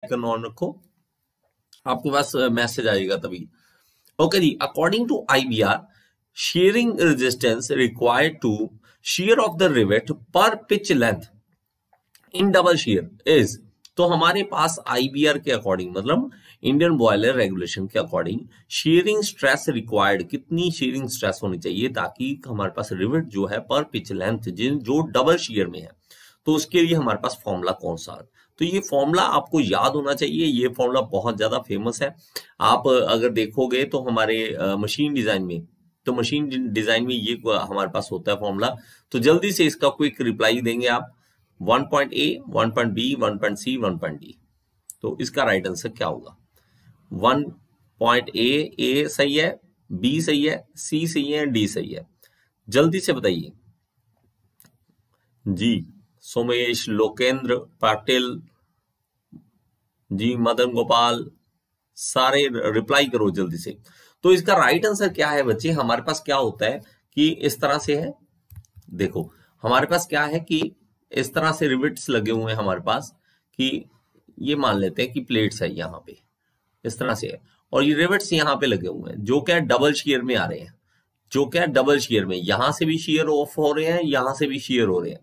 Icon on रखो, आपके पास message आएगा तभी। ओके जी, according to IBR shearing resistance required to shear of the rivet per pitch length in double shear is, तो हमारे पास IBR के अकॉर्डिंग मतलब इंडियन बॉयलर रेगुलेशन के अकॉर्डिंग shearing stress required, कितनी shearing stress होनी चाहिए ताकि हमारे पास रिवेट जो है पर पिच लेंथ जो डबल shear में है, तो उसके लिए हमारे पास फॉर्मूला कौन सा है? तो ये फॉर्मूला आपको याद होना चाहिए। ये फॉर्मूला बहुत ज्यादा फेमस है। आप अगर देखोगे तो हमारे मशीन डिजाइन में, तो मशीन डिजाइन में ये हमारे पास होता है फॉर्मूला। तो जल्दी से इसका क्विक रिप्लाई देंगे आप। 1.A, 1.B, 1.C, 1.D। तो इसका राइट आंसर क्या होगा? 1.A, A सही है, B सही है, C सही है, D सही है। जल्दी से बताइए जी। सोमेश, लोकेंद्र पाटिल जी, मदन गोपाल, सारे रिप्लाई करो जल्दी से। तो इसका राइट आंसर क्या है बच्चे? हमारे पास क्या होता है कि इस तरह से है, देखो हमारे पास क्या है कि इस तरह से रिविट्स लगे हुए हैं हमारे पास, कि ये मान लेते हैं कि प्लेट्स है यहाँ पे, इस तरह से है, और ये रिविट्स यहाँ पे लगे हुए हैं जो क्या डबल शेयर में आ रहे हैं, जो क्या डबल शेयर में, यहां से भी शेयर ऑफ हो रहे हैं, यहां से भी शेयर हो रहे हैं।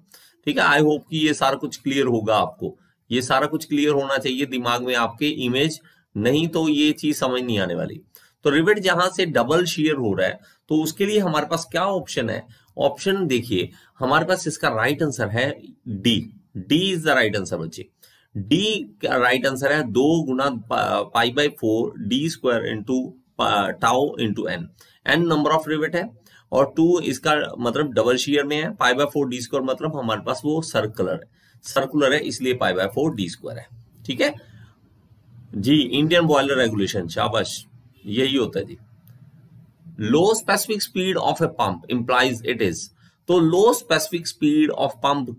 ठीक है, आई होप कि ये सारा कुछ क्लियर होगा आपको। ये सारा कुछ क्लियर होना चाहिए दिमाग में आपके इमेज, नहीं तो ये चीज समझ नहीं आने वाली। तो रिवेट जहां से डबल शेयर हो रहा है, तो उसके लिए हमारे पास क्या ऑप्शन है? ऑप्शन देखिए, हमारे पास इसका राइट आंसर है D. D is the right answer बच्चे। डी का राइट आंसर है 2 गुना π/4 D square into tau into N. N number of rivet है और 2 इसका मतलब डबल शेयर में है। π/4 डी स्क्वायर मतलब हमारे पास वो सर्कुलर है, इसलिए π/4 डी स्क्वायर है। ठीक है जी, इंडियन बॉयलर रेगुलेशन, शाबाश, यही होता है जी। Low specific speed of a pump implies it is, तो low specific speed of pump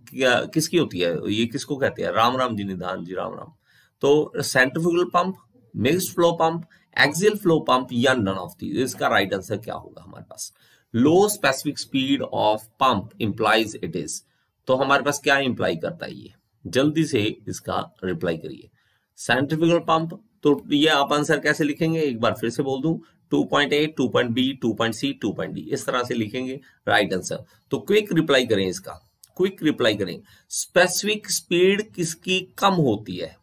किसकी होती है? ये किसको कहते हैं? राम राम जी, निधान जी, राम राम। तो centrifugal pump, mixed flow pump, axial flow pump, या नन ऑफ दीज। इसका राइट आंसर क्या होगा हमारे पास? Low specific speed of pump implies it is, तो हमारे पास क्या इंप्लाई करता है ये? जल्दी से इसका रिप्लाई करिए। सेंट्रीफ्यूगल पंप, तो ये आप आंसर कैसे लिखेंगे? एक बार फिर से बोल दूं, 2.A, 2.B, 2.C, 2.D, इस तरह से लिखेंगे राइट आंसर। तो क्विक रिप्लाई करें इसका, क्विक रिप्लाई करें। स्पेसिफिक स्पीड किसकी कम होती है?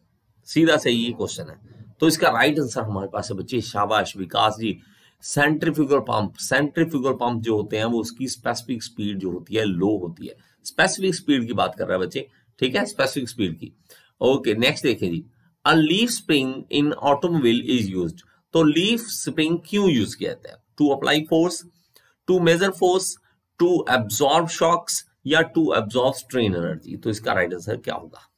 सीधा से ये क्वेश्चन है। तो इसका राइट आंसर हमारे पास है बच्चे, शाबाश विकास जी, सेंट्रीफ्यूगल पंप। सेंट्रीफ्यूगल पंप जो होते हैं वो उसकी स्पेसिफिक स्पीड जो होती है लो होती है। स्पेसिफिक स्पीड की बात कर रहा है बच्चे, ठीक है, स्पेसिफिक स्पीड की। ओके, नेक्स्ट देखिए जी, a leaf spring in automobile is used, तो लीफ स्प्रिंग क्यों यूज किया जाता है? To apply force, to measure force, to absorb shocks, या टू एब्सॉर्ब स्ट्रेन एनर्जी। तो इसका राइट आंसर क्या होगा?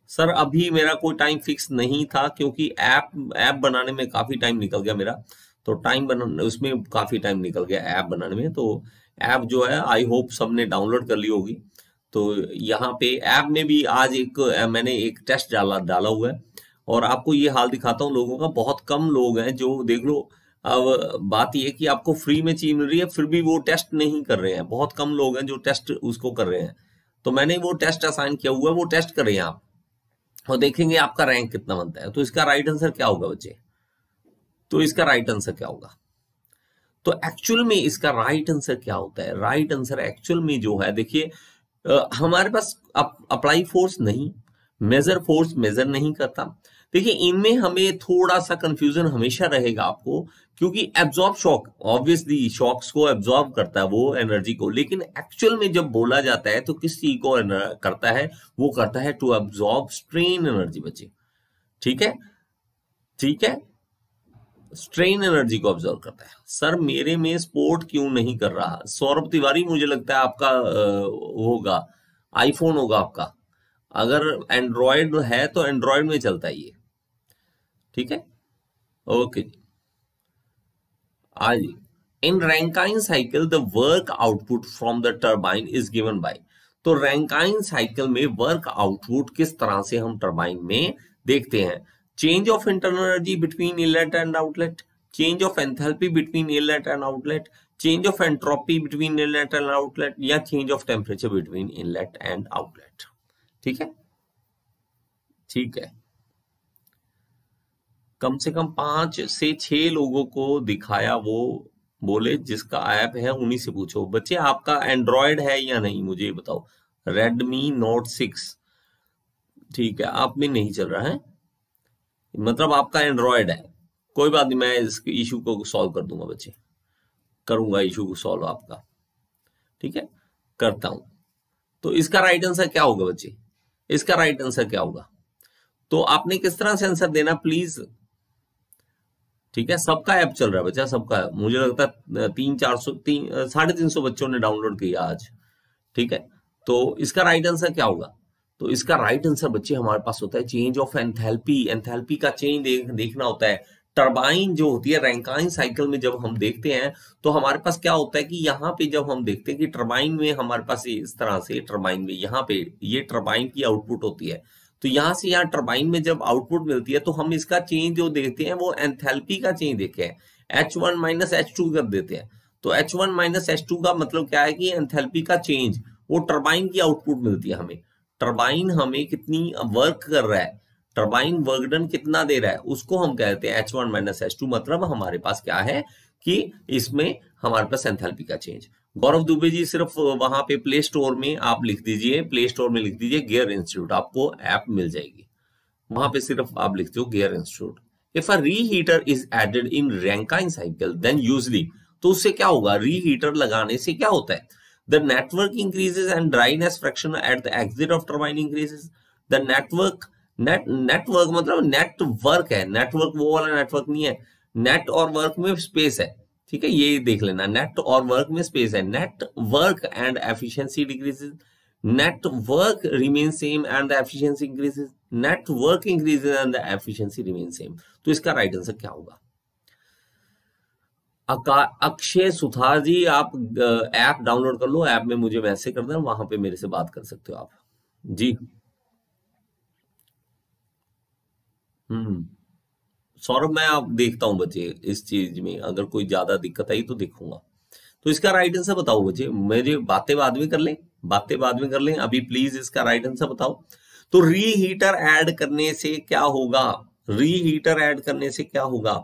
सर अभी मेरा कोई टाइम फिक्स नहीं था, क्योंकि ऐप बनाने में काफी टाइम निकल गया मेरा, तो टाइम बनाने उसमें काफी टाइम निकल गया ऐप बनाने में। तो ऐप जो है आई होप सबने डाउनलोड कर ली होगी। तो यहाँ पे ऐप में भी आज मैंने एक टेस्ट डाला हुआ है, और आपको ये हाल दिखाता हूँ लोगों का। बहुत कम लोग हैं जो, देख लो, अब बात ये है कि आपको फ्री में चीज मिल रही है फिर भी वो टेस्ट नहीं कर रहे हैं। बहुत कम लोग हैं जो टेस्ट उसको कर रहे हैं। तो मैंने वो टेस्ट असाइन किया हुआ है, वो टेस्ट कर रहे हैं आप, और देखेंगे आपका रैंक कितना बनता है। तो इसका राइट आंसर क्या होगा बच्चे? तो इसका राइट आंसर क्या होगा? तो एक्चुअल में इसका राइट आंसर क्या होता है? राइट आंसर एक्चुअल में जो है, देखिए हमारे पास अप्लाई फोर्स नहीं, मेजर फोर्स मेजर नहीं करता। देखिए इनमें हमें थोड़ा सा कंफ्यूजन हमेशा रहेगा आपको, क्योंकि एब्जॉर्ब शॉक, ऑब्वियसली शॉक्स को एब्जॉर्ब करता है वो एनर्जी को, लेकिन एक्चुअल में जब बोला जाता है तो किस चीज को करता है? वो करता है टू एब्जॉर्ब स्ट्रेन एनर्जी बच्चे। ठीक है, ठीक है, स्ट्रेन एनर्जी को ऑब्जर्व करता है। सर मेरे में स्पोर्ट क्यों नहीं कर रहा? सौरभ तिवारी, मुझे लगता है आपका होगा आईफोन होगा आपका। अगर एंड्रॉयड है तो एंड्रॉयड में चलता है ये। ठीक है, ओके। आज in Rankine cycle the work output from the turbine is given by, तो रैंकाइन साइकिल में वर्क आउटपुट किस तरह से हम टर्बाइन में देखते हैं? Change of internal energy between inlet and outlet, change of enthalpy between inlet and outlet, change of entropy between inlet and outlet, या change of temperature between inlet and outlet। ठीक है, ठीक है। कम से कम 5 से 6 लोगों को दिखाया, वो बोले जिसका ऐप है उन्हीं से पूछो। बच्चे आपका एंड्रॉयड है या नहीं मुझे बताओ। रेडमी नोट 6, ठीक है, आप में नहीं चल रहा है, मतलब आपका एंड्रॉयड है। कोई बात नहीं, मैं इस इशू को सॉल्व कर दूंगा बच्चे, करूंगा इशू को सॉल्व आपका, ठीक है, करता हूं। तो इसका राइट आंसर क्या होगा बच्चे, इसका राइट आंसर क्या होगा? तो आपने किस तरह से आंसर देना प्लीज, ठीक है। सबका ऐप चल रहा है बच्चा, सबका है। मुझे लगता है 300-350 बच्चों ने डाउनलोड किया आज, ठीक है। तो इसका राइट आंसर क्या होगा? तो इसका राइट आंसर बच्चे हमारे पास होता है चेंज ऑफ एंथैल्पी। एंथैल्पी का चेंज देखना होता है। टरबाइन जो होती है रैंकाइन साइकिल में जब हम देखते हैं तो हमारे पास क्या होता है कि यहाँ पे जब हम देखते हैं कि टरबाइन में हमारे पास इस तरह से, टरबाइन में यहाँ पे ये टरबाइन की आउटपुट होती है, तो यहां से यहाँ टरबाइन में जब आउटपुट मिलती है तो हम इसका चेंज जो देखते हैं वो एंथैल्पी का चेंज देखे हैं, H1 माइनस H2 कर देते हैं। तो H1 माइनस H2 का मतलब क्या है कि एंथैल्पी का चेंज, वो टरबाइन की आउटपुट मिलती है हमें। टरबाइन हमें कितनी वर्क कर रहा है, टरबाइन वर्क डन कितना दे रहा है, उसको हम कहते हैं H1 माइनस H2। मतलब हमारे पास क्या है कि इसमें हमारे पास एंथैल्पी का चेंज। गौरव दुबे जी सिर्फ वहां पे प्ले स्टोर में आप लिख दीजिए, प्ले स्टोर में लिख दीजिए गियर इंस्टीट्यूट, आपको ऐप मिल जाएगी। वहां पे सिर्फ आप लिखते हो gear institute. If a reheater is added in Rankine cycle then usually, तो उससे क्या होगा, रीहीटर लगाने से क्या होता है, the network increases and dryness fraction at the exit of turbine increases. The network, network मतलब नेटवर्क है, नेटवर्क वो वाला नेटवर्क नहीं है, नेट और वर्क में स्पेस है, ठीक है, ये देख लेना, नेट और वर्क में स्पेस है। Net work and efficiency decreases, net work remain same and the efficiency increases, net work increases and the efficiency remain same. तो इसका राइट आंसर क्या होगा? अक्षय सुथार जी, आप ऐप डाउनलोड कर लो, ऐप में मुझे मैसेज कर देना, वहां पे मेरे से बात कर सकते हो आप जी। सौरभ, मैं आप देखता हूं बच्चे, इस चीज में अगर कोई ज्यादा दिक्कत आई तो देखूंगा। तो इसका राइट आंसर बताओ बच्चे, मुझे बातें बाद में कर लें, बातें बाद में कर लें, अभी प्लीज इसका राइट आंसर बताओ। तो रीहीटर ऐड करने से क्या होगा, रीहीटर ऐड करने से क्या होगा?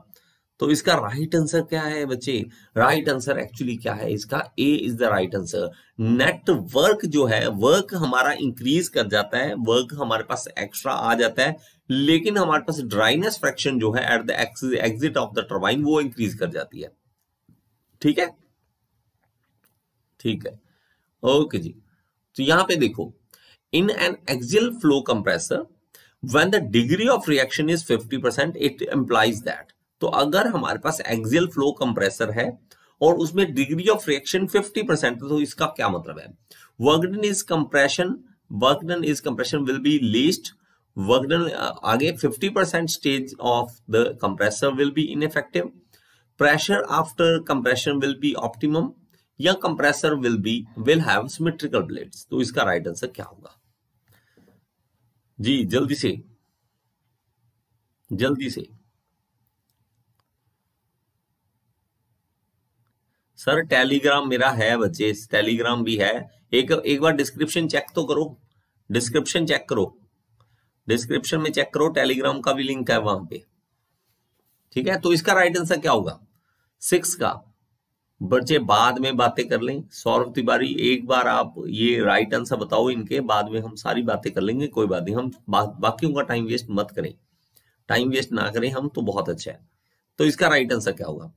तो इसका राइट आंसर क्या है बच्चे? राइट आंसर एक्चुअली क्या है इसका? A is the right answer. Network जो है, वर्क हमारा इंक्रीज कर जाता है, वर्क हमारे पास एक्स्ट्रा आ जाता है, लेकिन हमारे पास ड्राइनेस फ्रैक्शन जो है at the exit of the turbine वो इंक्रीज कर जाती है, ठीक है, ठीक है, ओके जी। तो यहां पे देखो, in an axial flow compressor when the degree of reaction is 50% it implies that. तो अगर हमारे पास एक्सियल फ्लो कंप्रेसर है और उसमें डिग्री ऑफ रिएक्शन 50%, तो इसका क्या मतलब है? Work done is compression, work done is compression will be least, work done आगे 50% stage of the compressor will be ineffective, pressure after compression will be optimum, या compressor will have symmetrical blades. तो इसका right answer क्या होगा जी? जल्दी से, जल्दी से। सर टेलीग्राम मेरा है बच्चे, टेलीग्राम भी है, एक बार डिस्क्रिप्शन चेक तो करो, डिस्क्रिप्शन चेक करो, डिस्क्रिप्शन में चेक करो, टेलीग्राम का भी लिंक है वहां पे, ठीक है। तो इसका राइट आंसर क्या होगा 6 का? बच्चे बाद में बातें कर लें। सौरभ तिवारी, एक बार आप ये राइट आंसर बताओ, इनके बाद में हम सारी बातें कर लेंगे, कोई बात नहीं, हम बाकियों का टाइम वेस्ट मत करें, टाइम वेस्ट ना करें हम, तो बहुत अच्छा है। तो इसका राइट आंसर क्या होगा?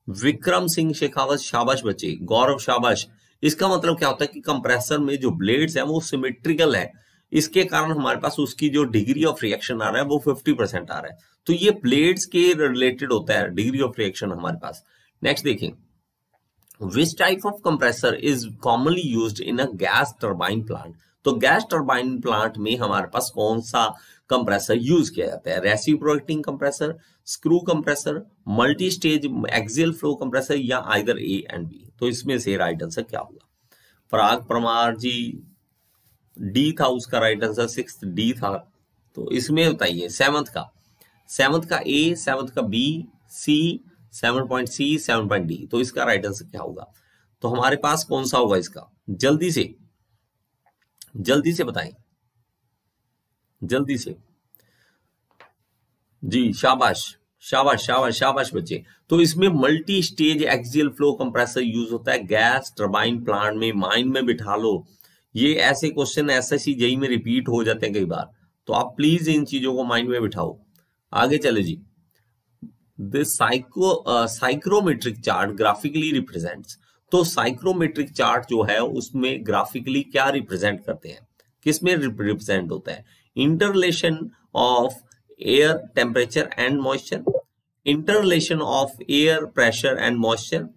विक्रम सिंह शेखावत, शाबाश बच्चे। गौरव, शाबाश। इसका मतलब क्या होता है कि कंप्रेसर में जो ब्लेड्स है वो सिमेट्रिकल है, इसके कारण हमारे पास उसकी जो डिग्री ऑफ रिएक्शन आ रहा है वो 50% आ रहा है। तो ये ब्लेड्स के रिलेटेड होता है डिग्री ऑफ रिएक्शन हमारे पास। नेक्स्ट देखें, which type of compressor is commonly used in a gas turbine plant. तो गैस टरबाइन प्लांट में हमारे पास कौन सा कंप्रेसर यूज किया जाता है? Reciprocating compressor, screw compressor, multi stage axial flow compressor, या आइदर ए एंड बी। तो इसमें से राइट आंसर क्या होगा? पराग परमार जी, डी था उसका राइट आंसर, 6th डी था। तो इसमें बताइए 7th का, 7th का ए, 7th का बी, सी, 7 पॉइंट सी, 7 पॉइंट डी। तो इसका राइट आंसर क्या होगा? तो हमारे पास कौन सा होगा इसका? जल्दी से, जल्दी से बताएं। जल्दी से जी, शाबाश शाबाश शाबाश शाबाश बच्चे। तो इसमें multi stage axial flow compressor use होता है गैस टरबाइन प्लांट में। माइंड में बिठा लो, ये ऐसे क्वेश्चन एसएससी जेईई में रिपीट हो जाते हैं कई बार, तो आप प्लीज इन चीजों को माइंड में बिठाओ। आगे चले जी। This psychrometric chart graphically represents. तो साइक्रोमेट्रिक चार्ट जो है उसमें ग्राफिकली क्या रिप्रेजेंट करते हैं, किसमें रिप्रेजेंट होता है? Interrelation of air temperature and moisture, interrelation of air pressure and moisture,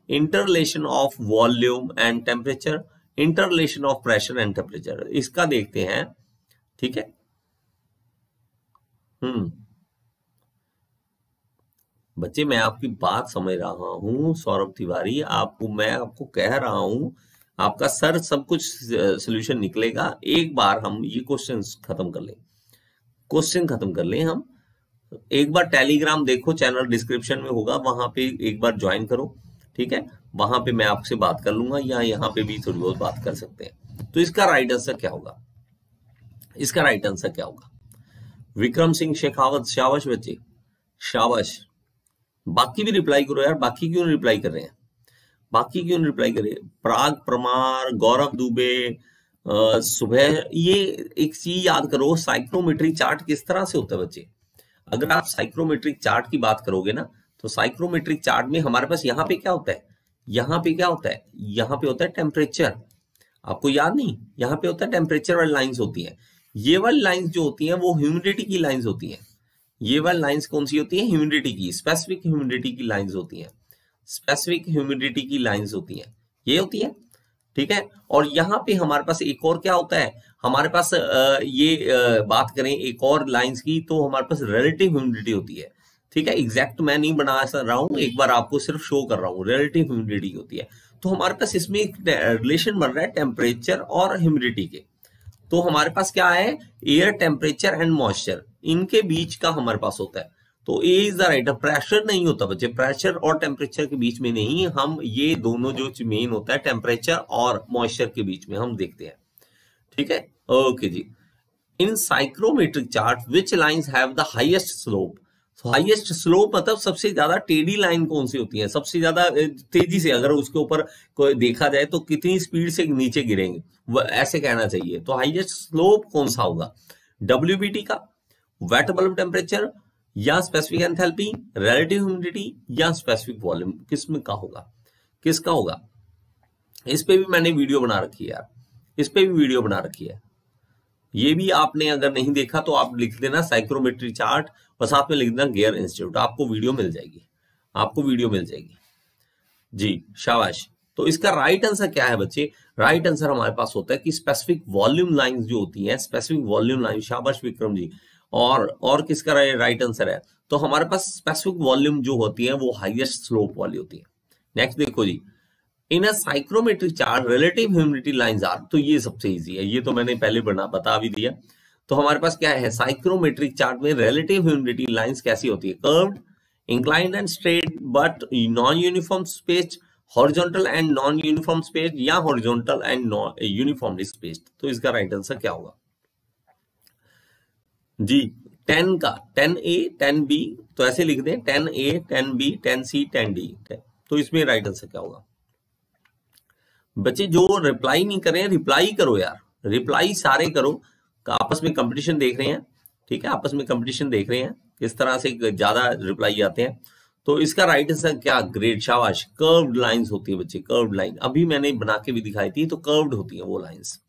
interrelation of volume and temperature, interrelation of pressure and temperature। इसका देखते हैं, ठीक है। बच्चे मैं आपकी बात समझ रहा हूं सौरभ तिवारी, मैं आपको कह रहा हूं आपका सर सब कुछ सोल्यूशन निकलेगा। एक बार हम ये क्वेश्चन खत्म कर लें हम। एक बार टेलीग्राम देखो, चैनल डिस्क्रिप्शन में होगा, वहां पे एक बार ज्वाइन करो, ठीक है। वहां पे मैं आपसे बात कर लूंगा, या यहाँ पे भी थोड़ी बहुत बात कर सकते हैं। तो इसका राइट आंसर क्या होगा? विक्रम सिंह शेखावत, शाबाश बच्चे शाबाश। बाकी भी रिप्लाई करो यार, बाकी क्यों रिप्लाई कर रहे हैं? पराग परमार, गौरव दुबे, सुबह। ये एक चीज याद करो, साइक्रोमेट्रिक चार्ट किस तरह से होता है बच्चे? अगर आप साइक्रोमेट्रिक चार्ट की बात करोगे ना, तो साइक्रोमेट्रिक चार्ट में हमारे पास यहाँ पे क्या होता है? यहाँ पे होता है टेम्परेचर। आपको याद नहीं? यहाँ पे होता है टेम्परेचर वाली लाइंस होती हैं। ये वाली लाइंस जो होती हैं वो ह्यूमिडिटी की लाइंस होती हैं। ये वाली लाइंस कौन सी होती है? ह्यूमिडिटी की, स्पेसिफिक ह्यूमिडिटी की लाइंस होती हैं। ये होती है, ठीक है। और यहाँ पे हमारे पास एक और क्या होता है? हमारे पास बात करें एक और लाइंस की, तो हमारे पास रिलेटिव ह्यूमिडिटी होती है, ठीक है। एग्जैक्ट मैं नहीं बना रहा हूं, एक बार आपको सिर्फ शो कर रहा हूं, रिलेटिव ह्यूमिडिटी होती है। तो हमारे पास इसमें एक रिलेशन बन रहा है टेम्परेचर और ह्यूमिडिटी के। तो हमारे पास क्या है? एयर टेम्परेचर एंड मॉइस्चर, इनके बीच का हमारे पास होता है। तो A is the right. Pressure नहीं होता बच्चे, प्रेशर और टेम्परेचर के बीच में नहीं, हम ये दोनों जो मेन होता है टेम्परेचर और मॉइस्चर के बीच में हम देखते हैं, ठीक है। ओके जी। In psychrometric chart which lines have the highest slope? Highest slope मतलब सबसे ज्यादा टेढ़ी लाइन कौन सी होती है? सबसे ज्यादा तेजी से अगर उसके ऊपर कोई देखा जाए तो कितनी स्पीड से नीचे गिरेंगे, ऐसे कहना चाहिए। तो हाईएस्ट स्लोप कौन सा होगा? WBT का, वेट बल्ब टेम्परेचर, या स्पेसिफिक एंथैल्पी, रिलेटिव ह्यूमिडिटी, या स्पेसिफिक वॉल्यूम? किसका होगा? इस पे भी मैंने वीडियो बना रखी है यार, ये भी आपने अगर नहीं देखा तो आप लिख देना साइक्रोमेट्रिक चार्ट और साथ में लिख देना गियर इंस्टीट्यूट, आपको वीडियो मिल जाएगी जी, शाबाश। तो इसका राइट आंसर क्या है बच्चे? राइट आंसर हमारे पास होता है कि स्पेसिफिक वॉल्यूम लाइंस जो होती हैं, स्पेसिफिक वॉल्यूम लाइन। शाबाश विक्रम जी। और किसका राइट आंसर है? तो हमारे पास स्पेसिफिक वॉल्यूम जो होती है वो हाईएस्ट स्लोप वाली होती है। नेक्स्ट देखो जी, in a psychrometric chart relative humidity lines are. तो ये सबसे इजी है, ये तो मैंने पहले बता भी दिया। तो हमारे पास क्या है? साइक्रोमेट्रिक चार्ट में रिलेटिव ह्यूमिडिटी लाइंस कैसी होती है? Curved, inclined and straight but non uniform spaced, horizontal and non uniform spaced, या horizontal and non uniformly spaced? तो इसका राइट आंसर क्या होगा जी? 10 का 10A 10B, तो ऐसे लिख दें 10A 10B 10C 10D। तो इसमें राइट आंसर क्या होगा बच्चे? जो रिप्लाई नहीं कर रहे हैं रिप्लाई करो यार, रिप्लाई सारे करो। आपस में कंपटीशन देख रहे हैं, ठीक है, आपस में कंपटीशन देख रहे हैं किस तरह से ज्यादा रिप्लाई आते हैं। तो इसका राइट आंसर क्या? ग्रेट, शाबाश। कर्व्ड लाइंस होती है बच्चे, कर्व्ड लाइन अभी मैंने बना के भी दिखाई थी, तो कर्व्ड होती है वो lines.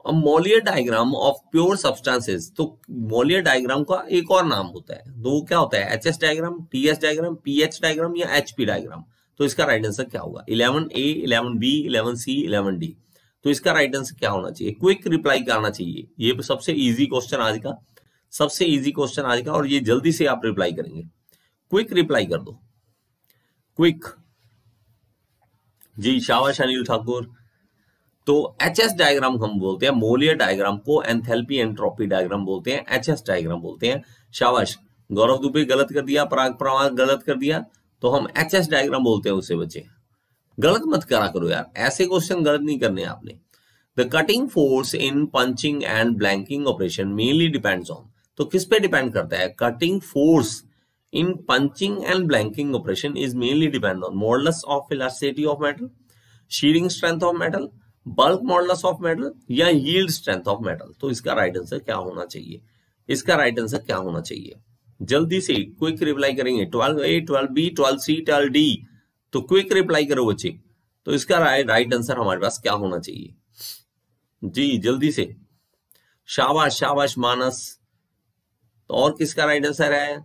Molière diagram of pure substances, तो मोलियर डायग्राम का एक और नाम होता है, तो वो क्या होता है? HS diagram, TS diagram, PH diagram, या HP डायग्राम? तो इसका राइट आंसर क्या होगा? 11A 11B 11C 11D। तो इसका राइट आंसर क्या होना चाहिए? क्विक रिप्लाई करना चाहिए। ये सबसे इजी क्वेश्चन आज का, और ये जल्दी से आप रिप्लाई करेंगे। क्विक रिप्लाई कर दो, क्विक जी, शाबाश अनिल ठाकुर। तो HS डायग्राम हम बोलते हैं, मोलियर डायग्राम को एंथैल्पी एंट्रोपी डायग्राम बोलते हैं, HS डायग्राम बोलते हैं। शाबाश। गौरव दुबे गलत कर दिया, पराग प्रमाण गलत कर दिया, तो हम HS डायग्राम बोलते हैं उसे। बच्चे गलत मत करा करो यार, ऐसे क्वेश्चन गलत नहीं करने आपने। The cutting force in punching and blanking operation mainly depends on, तो किस पे डिपेंड करता है? Cutting force in punching and blanking operation is mainly depend on modulus of elasticity of metal, shearing strength of metal, bulk modulus of metal या yield strength of metal. तो इसका right answer क्या होना चाहिए? इसका right answer क्या होना चाहिए? जल्दी से क्विक रिप्लाई करेंगे। 12A, 12B, 12C, 12D, तो क्विक रिप्लाई करो बच्चे। तो इसका राइट आंसर हमारे पास क्या होना चाहिए जी? जल्दी से, शाबाश शाबाश मानस। तो और किसका राइट आंसर है?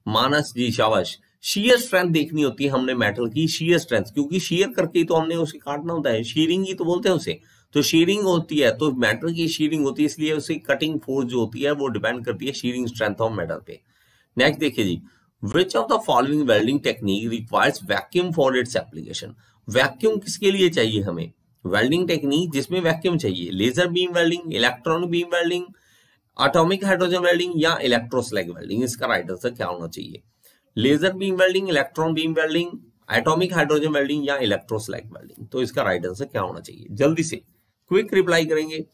मानस जी, शाबाश। शेयर स्ट्रेंथ देखनी होती है हमने मेटल की, शेयर स्ट्रेंथ, क्योंकि शेयर करके ही तो हमने उसे काटना होता है, शेयरिंग ही तो बोलते हैं उसे। तो शेयरिंग होती है, तो मेटल की शेयरिंग होती है, इसलिए उसे कटिंग फोर्स जो होती है वो डिपेंड करती है शेयरिंग स्ट्रेंथ ऑफ मेटल पे। नेक्स्ट देखिए जी, which of the following welding technique requires vacuum for its application? Vacuum किसके लिए चाहिए हमें? वेल्डिंग टेक्निक जिसमें वैक्यूम चाहिए। Laser beam welding, electronic beam welding, atomic hydrogen welding या इलेक्ट्रोस्लैग वेल्डिंग? इसका राइट आंसर क्या होना चाहिए? Laser beam welding, electron beam welding, atomic hydrogen welding या इलेक्ट्रोस्लैग वेल्डिंग? तो इसका राइट आंसर क्या होना चाहिए? जल्दी से क्विक रिप्लाई करेंगे।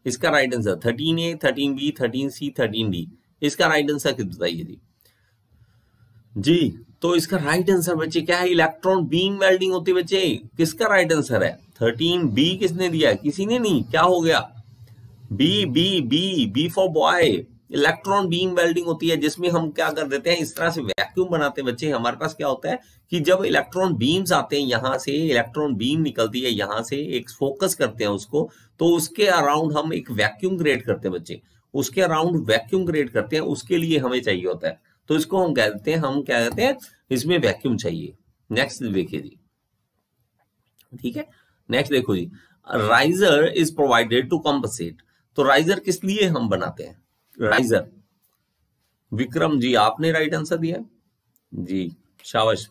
इसका right answer 13A, 13B, 13C, 13D। इसका राइट आंसर किस बताइए जी? जी, तो इसका राइट आंसर बच्चे क्या है? इलेक्ट्रॉन बीम वेल्डिंग होती है बच्चे। किसका राइट आंसर है? 13B किसने दिया है? किसी ने नहीं। क्या हो गया? B B B B for boy. Electron beam welding होती है जिसमें हम क्या कर देते हैं, इस तरह से वैक्यूम बनाते हैं बच्चे। हमारे पास क्या होता है कि जब इलेक्ट्रॉन बीम्स आते हैं, यहां से इलेक्ट्रॉन बीम निकलती है, यहां से एक फोकस करते हैं उसको, तो उसके अराउंड हम एक वैक्यूम क्रिएट करते हैं बच्चे। उसके अराउंड वैक्यूम क्रिएट करते हैं, उसके लिए हमें चाहिए होता है, तो इसको हम कहते हैं, हम क्या कहते हैं, इसमें वैक्यूम चाहिए। नेक्स्ट देखिए जी, ठीक है। नेक्स्ट देखो जी, riser is provided to compensate. तो राइजर किस लिए हम बनाते हैं? राइजर, विक्रम जी आपने राइट आंसर दिया जी, शाबाश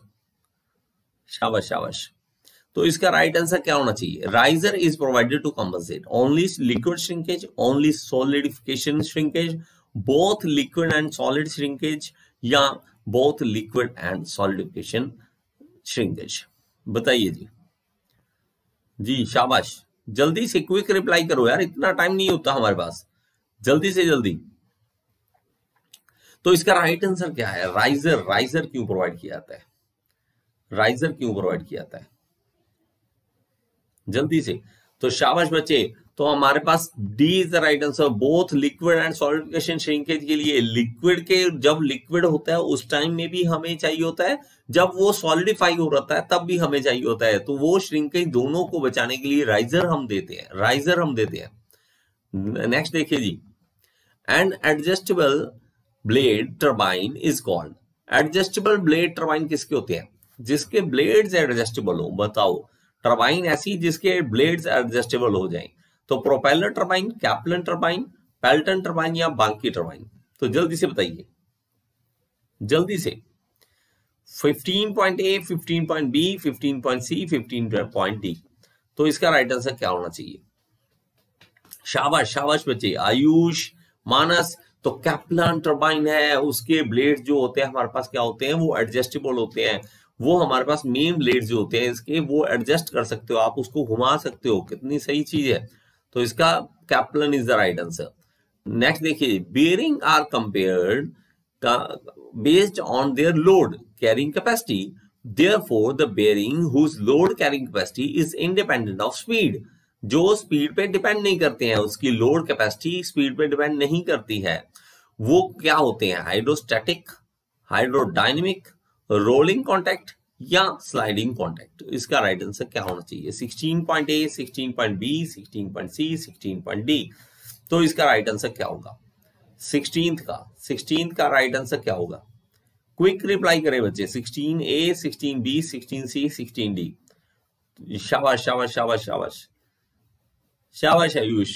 शाबाश शाबाश। तो इसका राइट आंसर क्या होना चाहिए? Riser is provided to compensate only liquid shrinkage, only solidification shrinkage, both liquid and solid shrinkage या both liquid and solidification shrinkage? बताइए जी। जी शाबाश, जल्दी से क्विक रिप्लाई करो यार, इतना टाइम नहीं होता हमारे पास, जल्दी से जल्दी। तो इसका राइट आंसर क्या है? राइजर, राइजर क्यों प्रोवाइड किया जाता है? राइजर क्यों प्रोवाइड किया जाता है? जल्दी से। तो शाबाश बच्चे, तो हमारे पास D is the right answer, both liquid and solidification shrinkage के लिए। लिक्विड के, जब लिक्विड होता है उस टाइम में भी हमें चाहिए होता है, जब वो सॉलिडिफाई हो रहा है तब भी हमें चाहिए होता है। तो वो श्रिंकेज दोनों को बचाने के लिए राइजर हम देते हैं, राइजर हम देते हैं। नेक्स्ट देखिए जी, and adjustable blade turbine is called. Adjustable blade turbine किसके होते हैं? जिसके ब्लेड्स एडजस्टेबल हो। बताओ, टर्बाइन ऐसी जिसके ब्लेड्स एडजस्टेबल हो जाएं। तो propeller turbine, Kaplan turbine, Pelton turbine या बांकी टर्बाइन? तो जल्दी से बताइए, जल्दी से। 15.A, 15.B, 15.C, 15.D। तो इसका राइट आंसर क्या होना चाहिए? शाबाश शाबाश बच्चे, आयुष, मानस। तो कैप्लन टर्बाइन है, उसके ब्लेड जो होते हैं हमारे पास क्या होते हैं? वो एडजस्टेबल होते हैं। वो हमारे पास मेन ब्लेड जो होते हैं इसके, वो एडजस्ट कर सकते हो आप, उसको घुमा सकते हो। कितनी सही चीज है। तो इसका Kaplan is the right answer. Next देखिए, bearing are compared based on their load carrying capacity, therefore the bearing whose load carrying capacity is independent of speed. जो स्पीड पे डिपेंड नहीं करते हैं, उसकी लोड कैपेसिटी स्पीड पे depend नहीं करती है, वो क्या होते हैं? हाइड्रोस्टैटिक, हाइड्रोडायनेमिक, रोलिंग कॉन्टैक्ट या स्लाइडिंग कॉन्टैक्ट? इसका राइट आंसर क्या होना चाहिए? 16.A, 16.B, 16.C, 16.D। तो इसका राइट आंसर क्या होगा? 16th का राइट आंसर क्या होगा? क्विक रिप्लाई करें बच्चे। 16A, 16B, 16C, 16D। शाबाश शाबाश शाबाश शाबाश शाबाश आयुष।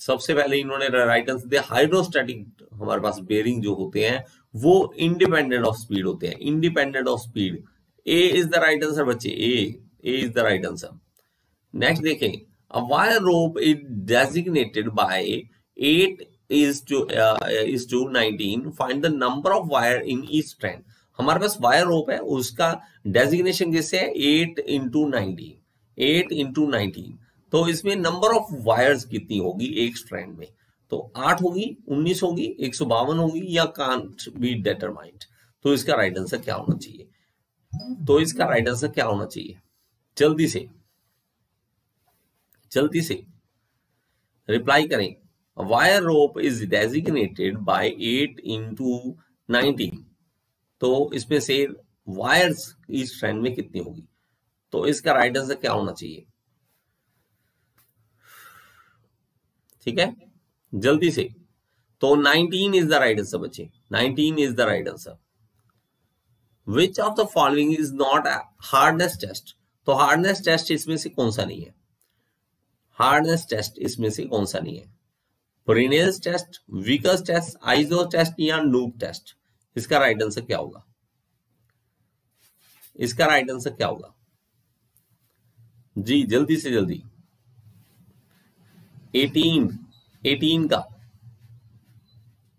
सबसे पहले इन्होंने राइट आंसर दिया हाइड्रोस्टैटिक। हमारे पास बेयरिंग जो होते हैं वो इंडिपेंडेंट ऑफ स्पीड होते हैं, independent of speed. A is the right answer बच्चे, A is the right answer. Next देखें, a wire rope is designated by 8 is to 19, find the number of wire in each strand. हमारे पास wire rope है, उसका designation किससे है? 8 into 19, 8 into 19। तो इसमें नंबर ऑफ वायर्स कितनी होगी एक स्ट्रैंड में, तो 8 होगी, 19 होगी, 152 होगी, या कांट बी डिटरमाइंड। तो इसका राइट आंसर क्या होना चाहिए? तो इसका राइट आंसर क्या होना चाहिए? जल्दी से रिप्लाई करें। Wire rope is designated by 8 into 19, तो इसमें से वायर्स इस स्ट्रैंड में कितनी होगी? तो इसका राइट आंसर क्या होना चाहिए? ठीक है, जल्दी से। तो 19 इज द राइट आंसर बच्चे, 19 is the right answer. Which of the following is not hardness test? तो हार्डनेस टेस्ट इसमें से कौन सा नहीं है? हार्डनेस टेस्ट इसमें से कौन सा नहीं है? फ्रेनेल्स टेस्ट, विकर्स टेस्ट, आइजो टेस्ट, या नूब टेस्ट? इसका राइट आंसर क्या होगा? इसका राइट आंसर क्या होगा जी? जल्दी से जल्दी। 18 का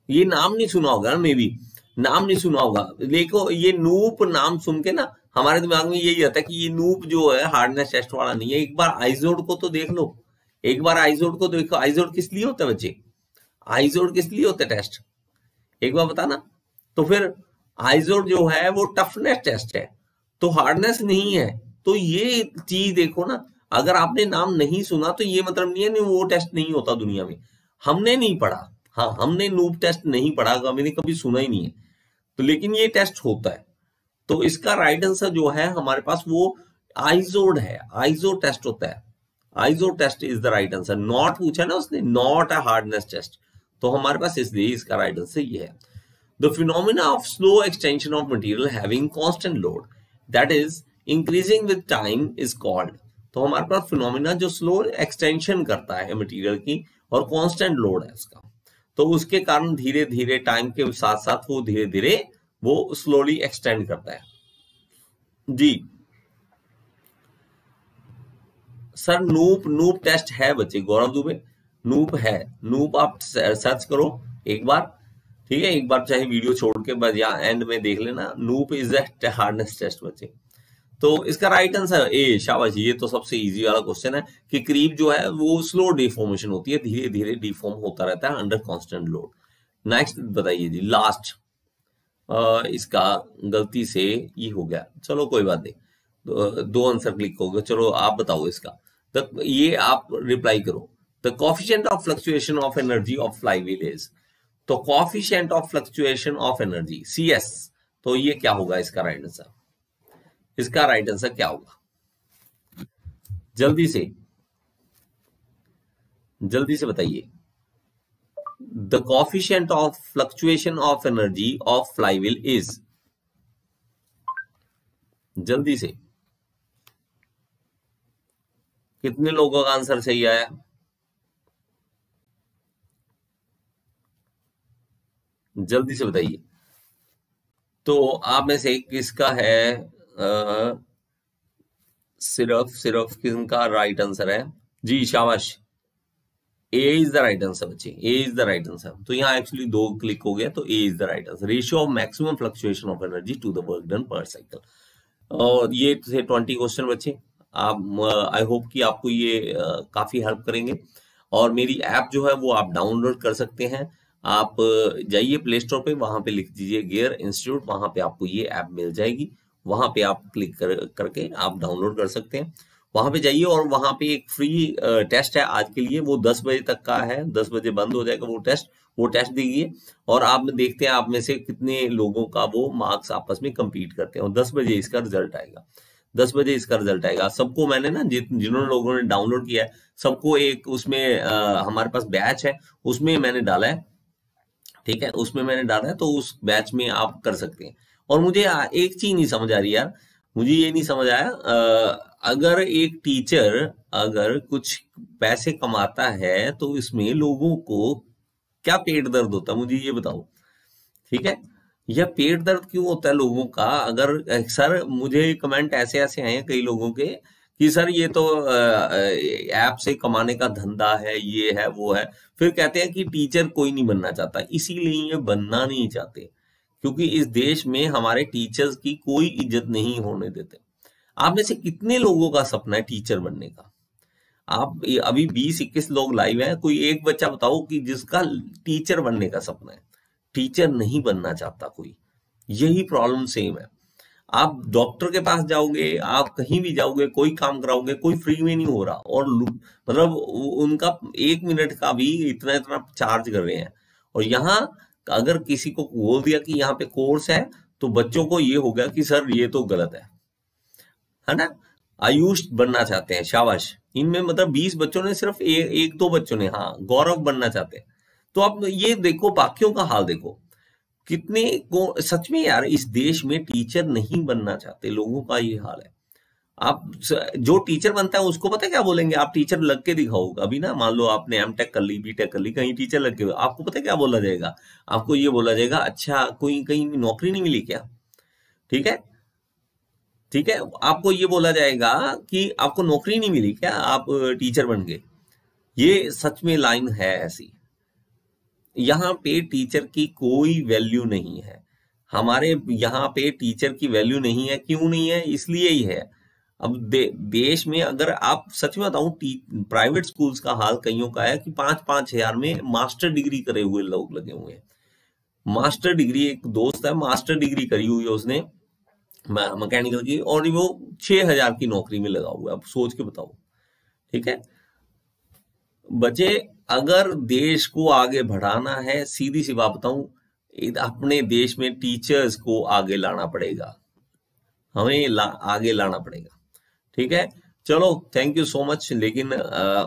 ये नाम नहीं सुना होगा ना, मे बी नाम नहीं सुना होगा। देखो ये नूप नाम सुन के ना हमारे दिमाग में यही आता है कि ये नूप जो है हार्डनेस टेस्ट वाला नहीं है। एक बार आइजोड को तो देख लो, एक बार आइजोड को देखो। आइजोड किस लिए होता है बच्चे? आइजोड किस लिए होता है टेस्ट? एक बार बताना। तो फिर आइजोड जो है वो टफनेस टेस्ट है, तो हार्डनेस नहीं है। तो ये चीज देखो ना, अगर आपने नाम नहीं सुना तो ये मतलब नहीं है नहीं वो टेस्ट नहीं होता दुनिया में। हमने नहीं पढ़ा, हाँ हमने नूब टेस्ट नहीं पढ़ा, मैंने कभी सुना ही नहीं है, तो लेकिन ये टेस्ट होता है। तो इसका राइट आंसर जो है हमारे पास वो आइजोड है, आइजो टेस्ट होता है। Izod test is the right answer. Not पूछा ना उसने, नॉट अ हार्डनेस टेस्ट, तो हमारे पास इसलिए इसका राइट आंसर ये है। The phenomena of slow extension of material having constant load that is increasing with time is called. तो हमारे पास फिनोमिना जो स्लो एक्सटेंशन करता है मटेरियल की और कांस्टेंट लोड है उसका, तो उसके कारण धीरे धीरे टाइम के साथ साथ वो धीरे धीरे वो स्लोली एक्सटेंड करता है जी। सर नूप टेस्ट है बच्चे, गौरव दुबे नूप है। नूप आप सर्च करो एक बार, ठीक है, एक बार चाहे वीडियो छोड़ के बस या एंड में देख लेना। नूप इज अ हार्डनेस टेस्ट बच्चे। तो इसका राइट आंसर ए, शाबाश, ये तो सबसे इजी वाला क्वेश्चन है कि क्रीप जो है वो स्लो डिफॉर्मेशन होती है, धीरे धीरे डिफॉर्म होता रहता है अंडर कांस्टेंट लोड। नेक्स्ट बताइए जी, लास्ट। इसका गलती से ये हो गया, चलो कोई बात नहीं, दो आंसर क्लिक हो गए। चलो आप बताओ इसका, ये आप रिप्लाई करो। The coefficient of fluctuation of energy of flywheel is, तो coefficient of fluctuation of energy CS, तो ये क्या होगा इसका राइट आंसर? इसका राइट आंसर क्या होगा? जल्दी से बताइए। The coefficient of fluctuation of energy of flywheel is, जल्दी से। कितने लोगों का आंसर सही आया? जल्दी से बताइए। तो आप में से किसका है सिर्फ किसका राइट आंसर है जी? शाबाश, A is the right answer बच्चे, A is the right answer. तो यहाँ एक्चुअली 2 क्लिक हो गया, तो A is the right answer. Ratio of maximum fluctuation of energy to the work done per cycle. और ये थे 20 क्वेश्चन बच्चे। आप आई होप कि आपको ये काफी हेल्प करेंगे। और मेरी ऐप जो है वो आप डाउनलोड कर सकते हैं। आप जाइए प्ले स्टोर पे, वहां पे लिख दीजिए गियर इंस्टीट्यूट, वहां पे आपको ये ऐप मिल जाएगी। वहां पे आप क्लिक करके आप डाउनलोड कर सकते हैं। वहां पे जाइए और वहां पे एक फ्री टेस्ट है आज के लिए, वो 10 बजे तक का है, 10 बजे बंद हो जाएगा वो टेस्ट दीजिए और आप देखते हैं आप में से कितने लोगों का वो मार्क्स आपस में कंपीट करते हैं। और 10 बजे इसका रिजल्ट आएगा, 10 बजे इसका रिजल्ट आएगा। सबको मैंने ना जिन्होंने लोगों ने डाउनलोड किया है सबको एक उसमें हमारे पास बैच है, उसमें मैंने डाला है, ठीक है, उसमें मैंने डाला है, तो उस बैच में आप कर सकते हैं। और मुझे एक चीज नहीं समझ आ रही यार, मुझे ये नहीं समझ आया, अगर एक टीचर अगर कुछ पैसे कमाता है तो इसमें लोगों को क्या पेट दर्द होता है, मुझे ये बताओ, ठीक है, यह पेट दर्द क्यों होता है लोगों का? अगर सर मुझे कमेंट ऐसे आए हैं कई लोगों के कि सर ये तो ऐप से कमाने का धंधा है, ये है वो है, फिर कहते हैं कि टीचर कोई नहीं बनना चाहता, इसीलिए ये बनना नहीं चाहते क्योंकि इस देश में हमारे टीचर्स की कोई इज्जत नहीं होने देते। आप में से कितने लोगों का सपना है टीचर बनने का? आप अभी 20-21 लोग लाइव हैं, कोई एक बच्चा बताओ कि जिसका टीचर बनने का सपना है, टीचर नहीं बनना चाहता कोई। यही प्रॉब्लम सेम है। आप डॉक्टर के पास जाओगे, आप कहीं भी जाओगे, कोई काम कराओगे, कोई फ्री में नहीं हो रहा, और मतलब उनका 1 मिनट का भी इतना इतना चार्ज कर रहे हैं। और यहाँ अगर किसी को बोल दिया कि यहाँ पे कोर्स है, तो बच्चों को ये हो गया कि सर ये तो गलत है ना। आयुष बनना चाहते हैं, शाबाश। इनमें मतलब 20 बच्चों ने, सिर्फ एक दो बच्चों ने हाँ गौरव बनना चाहते हैं। तो अब ये देखो बाकियों का हाल देखो, कितने को सच में यार इस देश में टीचर नहीं बनना चाहते लोगों का ये हाल है। आप जो टीचर बनता है उसको पता है क्या बोलेंगे, आप टीचर लग के दिखाओ। अभी ना मान लो आपने एमटेक कर ली, बीटेक कर ली, कहीं टीचर लग के, आपको पता है क्या बोला जाएगा? आपको ये बोला जाएगा, अच्छा कोई कहीं नौकरी नहीं मिली क्या? ठीक है, ठीक है, आपको ये बोला जाएगा कि आपको नौकरी नहीं मिली क्या, आप टीचर बन गए। ये सच में लाइन है ऐसी। यहाँ पे टीचर की कोई वैल्यू नहीं है। हमारे यहाँ पे टीचर की वैल्यू नहीं है। क्यों नहीं है? इसलिए ही है। अब देश में अगर आप सच में बताऊं, प्राइवेट स्कूल्स का हाल कईयों का है कि 5-5 हजार में मास्टर डिग्री करे हुए लोग लगे हुए हैं। मास्टर डिग्री, एक दोस्त है मास्टर डिग्री करी हुई है उसने मैकेनिकल की, और वो 6,000 की नौकरी में लगा हुआ है। अब सोच के बताओ। ठीक है बच्चे, अगर देश को आगे बढ़ाना है, सीधी सी बात बताऊं, अपने देश में टीचर्स को आगे लाना पड़ेगा। हमें आगे लाना पड़ेगा। ठीक है, चलो थैंक यू सो मच। लेकिन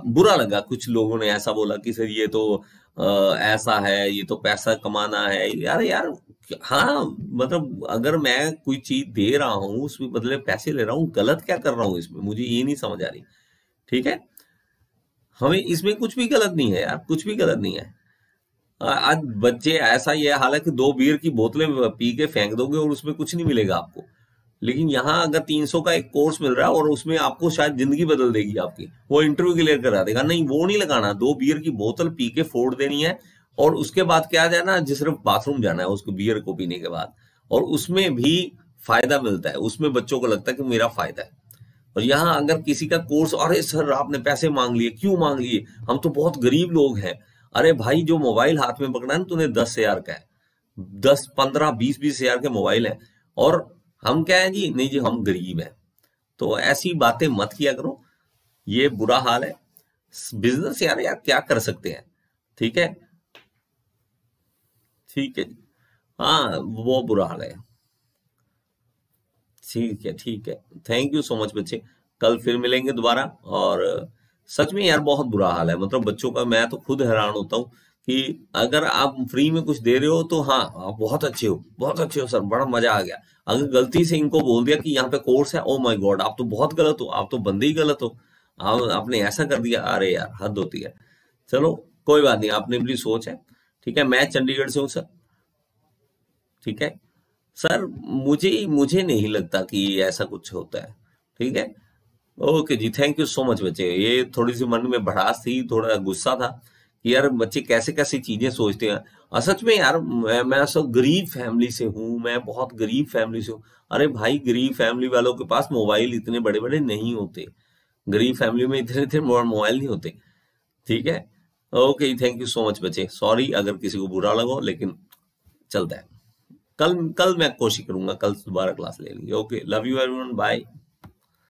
बुरा लगा, कुछ लोगों ने ऐसा बोला कि सर ये तो ऐसा है, ये तो पैसा कमाना है। यार हाँ, मतलब अगर मैं कोई चीज दे रहा हूँ उसमें बदले पैसे ले रहा हूँ, गलत क्या कर रहा हूँ इसमें? मुझे ये नहीं समझ आ रही। ठीक है, हमें इसमें कुछ भी गलत नहीं है यार, कुछ भी गलत नहीं है। आज बच्चे ऐसा ये हाल है कि 2 बियर की बोतलें पी के फेंक दोगे और उसमें कुछ नहीं मिलेगा आपको। लेकिन यहाँ अगर 300 का एक कोर्स मिल रहा है और उसमें आपको शायद जिंदगी बदल देगी आपकी, वो इंटरव्यू क्लियर करा देगा। नहीं, वो नहीं लगाना। 2 बियर की बोतल पी के फोड़ देनी है, और उसके बाद क्या जाना, सिर्फ बाथरूम जाना है उसको बियर को पीने के बाद, और उसमें भी फायदा मिलता है। उसमें बच्चों को लगता है कि मेरा फायदा है। और यहाँ अगर किसी का कोर्स, अरे सर आपने पैसे मांग लिए, क्यों मांग लिए, हम तो बहुत गरीब लोग हैं। अरे भाई, जो मोबाइल हाथ में पकड़ा है ना तूने, 10,000 का है, 10, 15, 20 हजार के मोबाइल है, और हम क्या है जी, नहीं जी हम गरीब हैं। तो ऐसी बातें मत किया करो, ये बुरा हाल है। बिजनेस यार क्या कर सकते हैं। ठीक है, ठीक है, हाँ वो बुरा हाल है। ठीक है, ठीक है, थैंक यू सो मच बच्चे। कल फिर मिलेंगे दोबारा। और सच में यार बहुत बुरा हाल है, मतलब बच्चों का। मैं तो खुद हैरान होता हूँ कि अगर आप फ्री में कुछ दे रहे हो तो हाँ आप बहुत अच्छे हो, बहुत अच्छे हो सर, बड़ा मजा आ गया। अगर गलती से इनको बोल दिया कि यहाँ पे कोर्स है, ओ माय गॉड आप तो बहुत गलत हो, आप तो बंदे ही गलत हो, आपने ऐसा कर दिया, अरे यार हद होती है। चलो कोई बात नहीं, आपने अपनी सोच है। ठीक है, मैं चंडीगढ़ से हूँ सर। ठीक है सर, मुझे मुझे नहीं लगता कि ऐसा कुछ होता है। ठीक है, ओके जी, थैंक यू सो मच बच्चे। ये थोड़ी सी मन में भड़ास थी, थोड़ा गुस्सा था कि यार बच्चे कैसे कैसी चीजें सोचते हैं। सच में यार, मैं सब गरीब फैमिली से हूँ, मैं बहुत गरीब फैमिली से हूँ। अरे भाई, गरीब फैमिली वालों के पास मोबाइल इतने बड़े बड़े नहीं होते, गरीब फैमिली में इतने इतने मोबाइल नहीं होते। ठीक है, okay, thank you so much बच्चे। सॉरी अगर किसी को बुरा लगा, लेकिन चलता है। कल कल मैं कोशिश करूंगा, कल दोबारा क्लास ले लेंगे। Okay, love you everyone, bye.